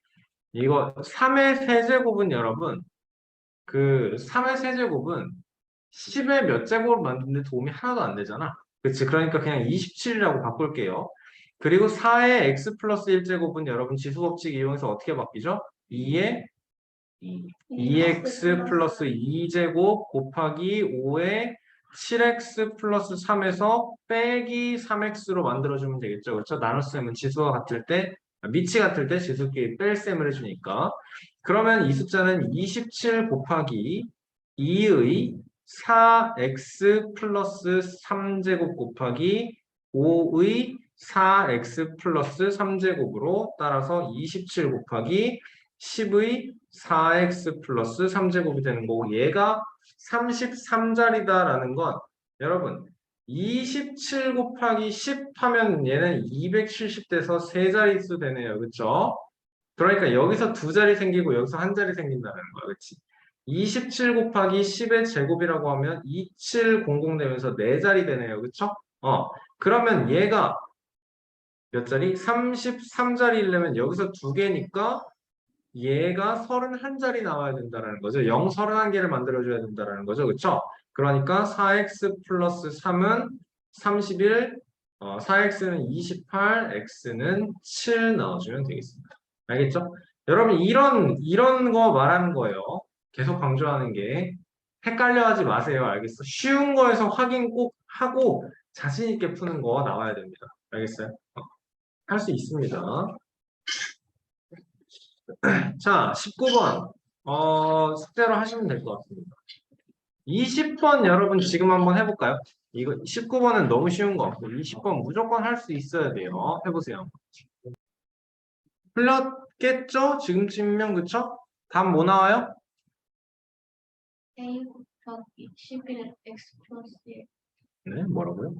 이거 3의 세제곱은 여러분 그 3의 세제곱은 10의 몇 제곱을 만드는데 도움이 하나도 안 되잖아. 그치? 그러니까 그냥 27이라고 바꿀게요. 그리고 4의 x 플러스 1제곱은 여러분 지수법칙 이용해서 어떻게 바뀌죠? 2의 2x 플러스 2제곱 곱하기 5의 7x 플러스 3에서 빼기 3x로 만들어주면 되겠죠. 그렇죠? 나눗셈은 지수와 같을 때, 미치 같을 때 지수끼리 뺄셈을 해주니까. 그러면 이 숫자는 27 곱하기 2의 4x 플러스 3제곱 곱하기 5의 4x 플러스 3제곱으로 따라서 27 곱하기 10의 4x 플러스 3제곱이 되는 거고 얘가 33자리다라는 건 여러분 27 곱하기 10 하면 얘는 270 돼서 세 자릿수 되네요. 그쵸? 그러니까 여기서 두 자리 생기고 여기서 한 자리 생긴다는 거야. 그치? 27 곱하기 10의 제곱이라고 하면 2700 되면서 네 자리 되네요. 그쵸? 그러면 얘가 몇 자리? 33자리이려면 여기서 두 개니까 얘가 31자리 나와야 된다는 거죠. 0, 31개를 만들어줘야 된다는 거죠. 그쵸? 그러니까 4x 플러스 3은 31, 4x는 28, x는 7 넣어주면 되겠습니다. 알겠죠? 여러분, 이런 거 말하는 거예요. 계속 강조하는 게. 헷갈려 하지 마세요. 알겠어? 쉬운 거에서 확인 꼭 하고 자신 있게 푸는 거 나와야 됩니다. 알겠어요? 할 수 있습니다. 자, 19번. 숙제로 하시면 될 것 같습니다. 20번 여러분 지금 한번 해볼까요? 이거 19번은 너무 쉬운 거 같고 20번 무조건 할 수 있어야 돼요. 해보세요. 풀렸겠죠? 지금쯤이면 그쵸? 답 뭐 나와요? A 곱하기 11 X 플러스 1. 네, 뭐라고요?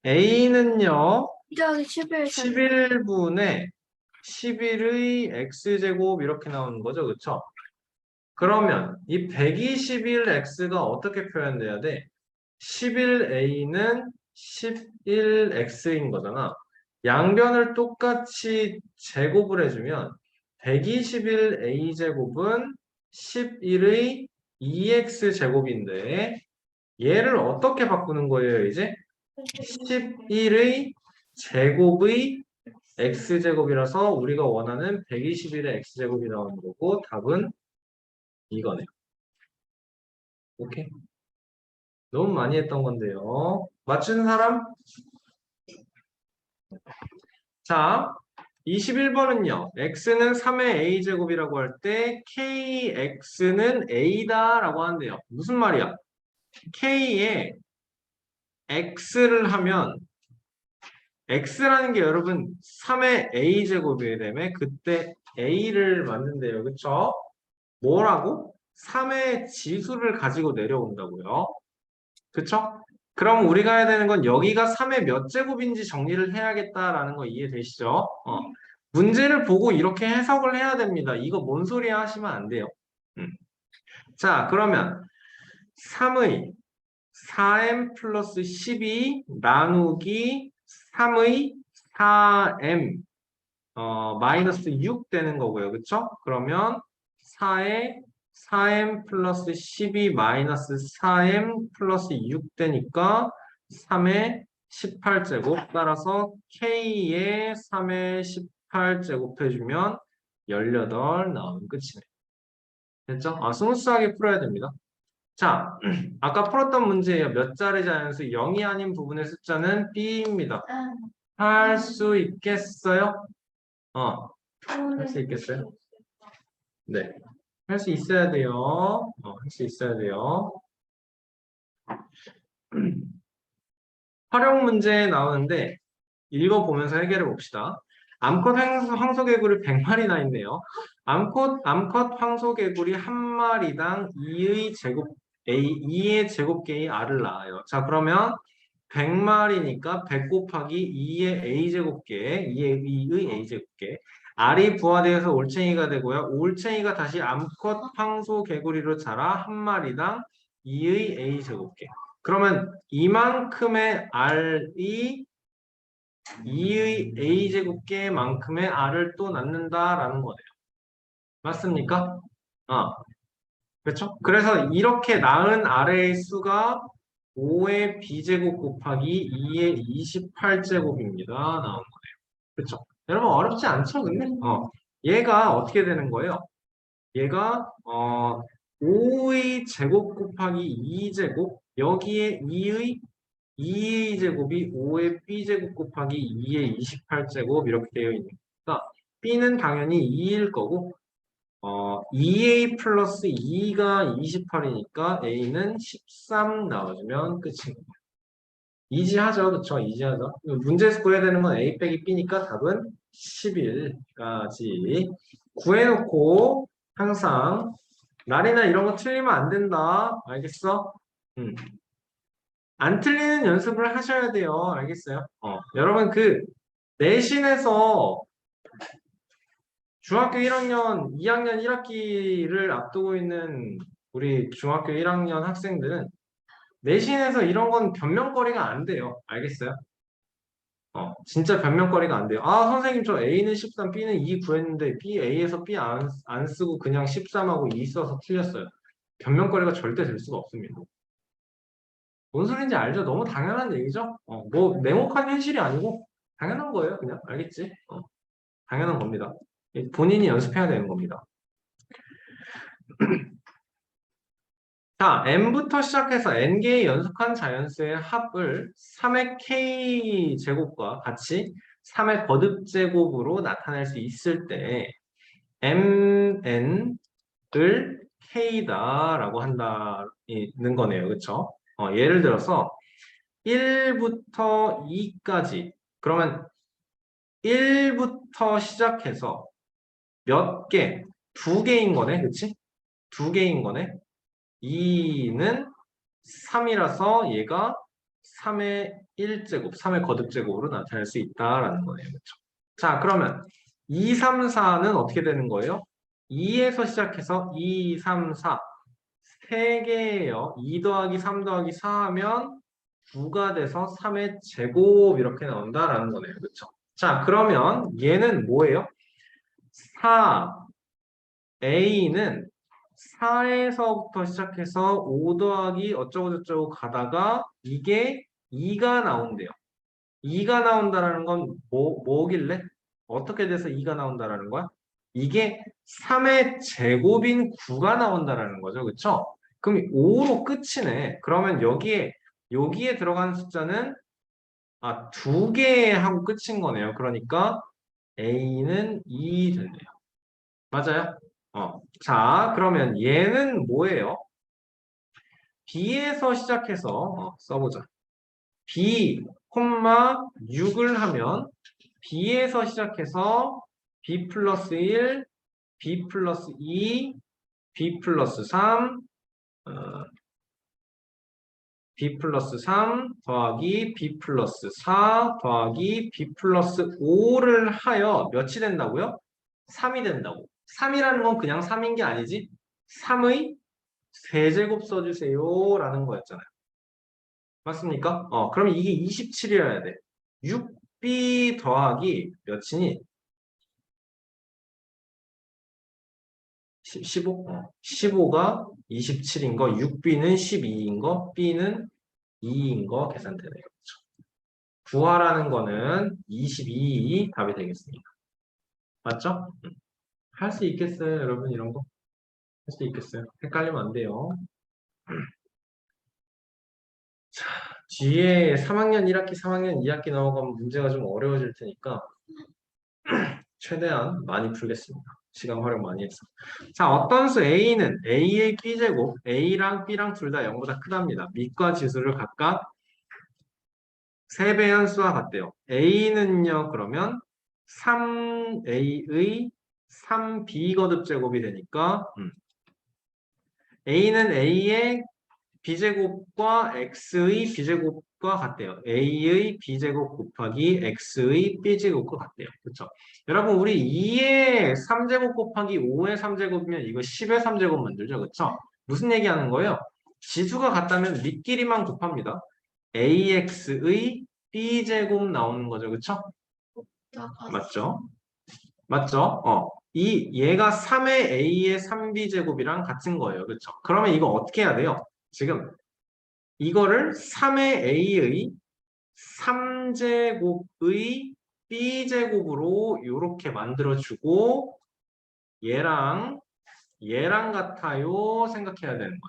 A는요, 저기 11 11분의 11의 x제곱 이렇게 나오는 거죠. 그쵸? 그러면 이 121x가 어떻게 표현돼야 돼? 11a는 11x인 거잖아. 양변을 똑같이 제곱을 해주면 121a 제곱은 11의 2x 제곱인데 얘를 어떻게 바꾸는 거예요, 이제? 11의 제곱의 x제곱이라서 우리가 원하는 121의 x제곱이 나오는 거고 답은 이거네요. 오케이. 너무 많이 했던 건데요. 맞추는 사람? 자, 21번은요. x는 3의 a제곱이라고 할 때 kx는 a다라고 하는데요. 무슨 말이야? k에 x를 하면 x라는 게 여러분 3의 a제곱이 되면 그때 a를 만든대요. 그쵸? 뭐라고? 3의 지수를 가지고 내려온다고요. 그쵸? 그럼 우리가 해야 되는 건 여기가 3의 몇 제곱인지 정리를 해야겠다라는 거 이해되시죠? 문제를 보고 이렇게 해석을 해야 됩니다. 이거 뭔 소리야 하시면 안 돼요. 자, 그러면 3의 4m 플러스 12 나누기 3의 4m 마이너스 6 되는 거고요. 그쵸? 그러면 4의 4m 플러스 12 마이너스 4m 플러스 6 되니까 3의 18제곱 따라서 K의 3의 18제곱 해주면 18 나오면 끝이네요. 됐죠? 스무스하게 풀어야 됩니다. 자, 아까 풀었던 문제예요. 몇 자리 자연수 0이 아닌 부분의 숫자는 B입니다. 할 수 있겠어요? 할 수 있겠어요? 네. 할 수 있어야 돼요. 할 수 있어야 돼요. 활용 문제 나오는데 읽어보면서 해결해 봅시다. 암컷 황소개구리 100마리나 있네요. 암컷 황소개구리 한 마리당 2의 제곱 A, 2의 제곱계의 R을 낳아요. 자, 그러면 100마리니까 100 곱하기 2의 A제곱계, 2의 A제곱계. R이 부화되어서 올챙이가 되고요. 올챙이가 다시 암컷 황소개구리로 자라 한 마리당 2의 A제곱계. 그러면 이만큼의 R이 2의 A제곱계만큼의 R을 또 낳는다라는 거네요. 맞습니까? 그렇죠? 그래서 이렇게 낳은 R의 수가 5의 B제곱 곱하기 2의 28제곱입니다. 나온 거네요. 그렇죠? 여러분 어렵지 않죠? 근데? 얘가 어떻게 되는 거예요? 얘가 5의 제곱 곱하기 2제곱 여기에 2의 제곱이 5의 b제곱 곱하기 2의 28제곱 이렇게 되어 있으니까 b는 당연히 2일 거고 2a 플러스 2가 28이니까 a는 13 나와주면 끝입니다. 이지하죠. 그쵸? 이지하죠. 문제에서 구해야 되는 건 a 빼기 b니까 답은 11까지 구해놓고 항상 날이나 이런 거 틀리면 안 된다. 알겠어? 안 틀리는 연습을 하셔야 돼요. 알겠어요? 여러분 그 내신에서 중학교 1학년, 2학년 1학기를 앞두고 있는 우리 중학교 1학년 학생들은 내신에서 이런 건 변명거리가 안 돼요. 알겠어요? 진짜 변명거리가 안 돼요. 아, 선생님, 저 A는 13, B는 2 구했는데, A에서 B 안 쓰고 그냥 13하고 2 써서 틀렸어요. 변명거리가 절대 될 수가 없습니다. 뭔 소린지 알죠? 너무 당연한 얘기죠? 뭐, 냉혹한 현실이 아니고, 당연한 거예요, 그냥. 알겠지? 당연한 겁니다. 본인이 연습해야 되는 겁니다. 자, n부터 시작해서 n개의 연속한 자연수의 합을 3의 k제곱과 같이 3의 거듭제곱으로 나타낼 수 있을 때 mn을 k다라고 한다는 거네요. 그렇죠? 예를 들어서 1부터 2까지 그러면 1부터 시작해서 몇 개? 두 개인 거네. 그치? 두 개인 거네. 2는 3이라서 얘가 3의 1제곱, 3의 거듭제곱으로 나타낼 수 있다라는 거예요. 그렇죠? 자, 그러면 2, 3, 4는 어떻게 되는 거예요? 2에서 시작해서 2, 3, 4 3개예요. 2 더하기 3 더하기 4 하면 9가 돼서 3의 제곱 이렇게 나온다라는 거네요. 그렇죠? 자, 그러면 얘는 뭐예요? 4, A는 4에서부터 시작해서 5 더하기 어쩌고저쩌고 가다가 이게 2가 나온대요. 2가 나온다라는 건 뭐길래? 어떻게 돼서 2가 나온다라는 거야? 이게 3의 제곱인 9가 나온다라는 거죠. 그쵸? 그럼 5로 끝이네. 그러면 여기에 들어가는 숫자는 두 개 하고 끝인 거네요. 그러니까 A는 2 됐네요. 맞아요? 자, 그러면 얘는 뭐예요? B에서 시작해서 써보자. B, 6을 하면 B에서 시작해서 B 플러스 1, B 플러스 2, B 플러스 3, B 플러스 3 더하기 B 플러스 4 더하기 B 플러스 5를 하여 몇이 된다고요? 3이 된다고. 3이라는 건 그냥 3인 게 아니지. 3의 세제곱 써주세요 라는 거였잖아요. 맞습니까? 그러면 이게 27이어야 돼. 6b 더하기 몇이니? 15? 15가 27인 거, 6b는 12인 거, b는 2인 거 계산되네요. 그렇죠? 구하라는 거는 22이 답이 되겠습니다. 맞죠? 할 수 있겠어요, 여러분 이런 거? 할 수 있겠어요? 헷갈리면 안 돼요. 자, 뒤에 3학년 1학기, 3학년 2학기 넘어가면 문제가 좀 어려워질 테니까 최대한 많이 풀겠습니다. 시간 활용 많이 했어. 자, 어떤 수 A는 A의 B제곱, A랑 B랑 둘 다 0보다 크답니다. 밑과 지수를 각각 3배 연수와 같대요. A는요, 그러면 3A의 3B 거듭제곱이 되니까 A는 A의 B제곱과 X의 B제곱과 같대요. A의 B제곱 곱하기 X의 B제곱과 같대요. 그렇죠? 여러분 우리 2의 3제곱 곱하기 5의 3제곱이면 이거 10의 3제곱 만들죠. 그렇죠? 무슨 얘기하는 거예요? 지수가 같다면 밑끼리만 곱합니다. AX의 B제곱 나오는 거죠. 그렇죠? 맞죠? 맞죠? 얘가 3의 A의 3B제곱이랑 같은 거예요. 그렇죠? 그러면 이거 어떻게 해야 돼요? 지금 이거를 3의 A의 3제곱의 B제곱으로 이렇게 만들어주고 얘랑 같아요 생각해야 되는 거예요.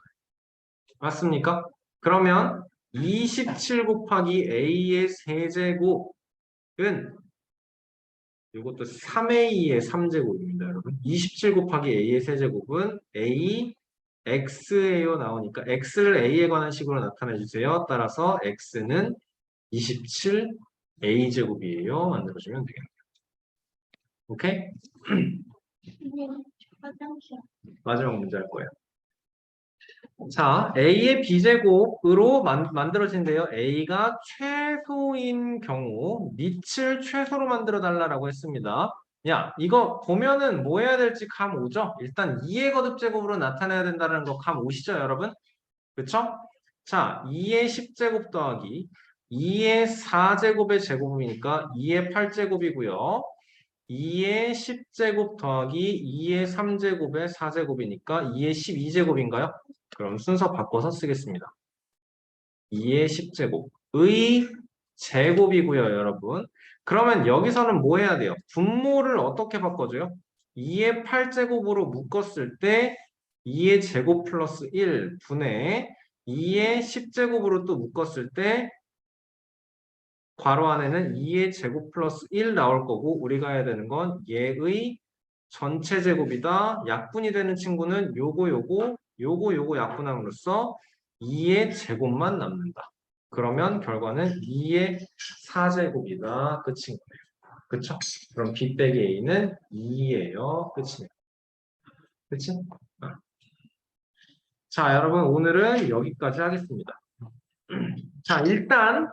맞습니까? 그러면 27 곱하기 A의 세제곱은 이것도 3A의 3제곱입니다, 여러분. 27 곱하기 A의 세제곱은 A X예요 나오니까 X를 A에 관한 식으로 나타내 주세요. 따라서 X는 27 A제곱이에요. 만들어주면 되겠네요. 오케이? 선생님, 화장실. 마지막 문제 할 거예요. 자, A의 B제곱으로 만들어진대요. A가 최소인 경우 밑을 최소로 만들어 달라고 했습니다. 야, 이거 보면은 뭐 해야 될지 감 오죠? 일단 2의 거듭제곱으로 나타내야 된다는 거 감 오시죠, 여러분? 그쵸? 자, 2의 10제곱 더하기 2의 4제곱의 제곱이니까 2의 8제곱이고요. 2의 10제곱 더하기 2의 3제곱의 4제곱이니까 2의 12제곱인가요? 그럼 순서 바꿔서 쓰겠습니다. 2의 10제곱의 제곱이고요, 여러분. 그러면 여기서는 뭐 해야 돼요? 분모를 어떻게 바꿔줘요? 2의 8제곱으로 묶었을 때 2의 제곱 플러스 1 분의 2의 10제곱으로 또 묶었을 때 괄호 안에는 2의 제곱 플러스 1 나올 거고 우리가 해야 되는 건 얘의 전체 제곱이다. 약분이 되는 친구는 요거 약분함으로써 2의 제곱만 남는다. 그러면 결과는 2의 4제곱이다. 끝인 거예요. 그쵸? 그럼 B 빼기 A는 2예요. 끝이네요. 그치? 자, 여러분 오늘은 여기까지 하겠습니다. 자, 일단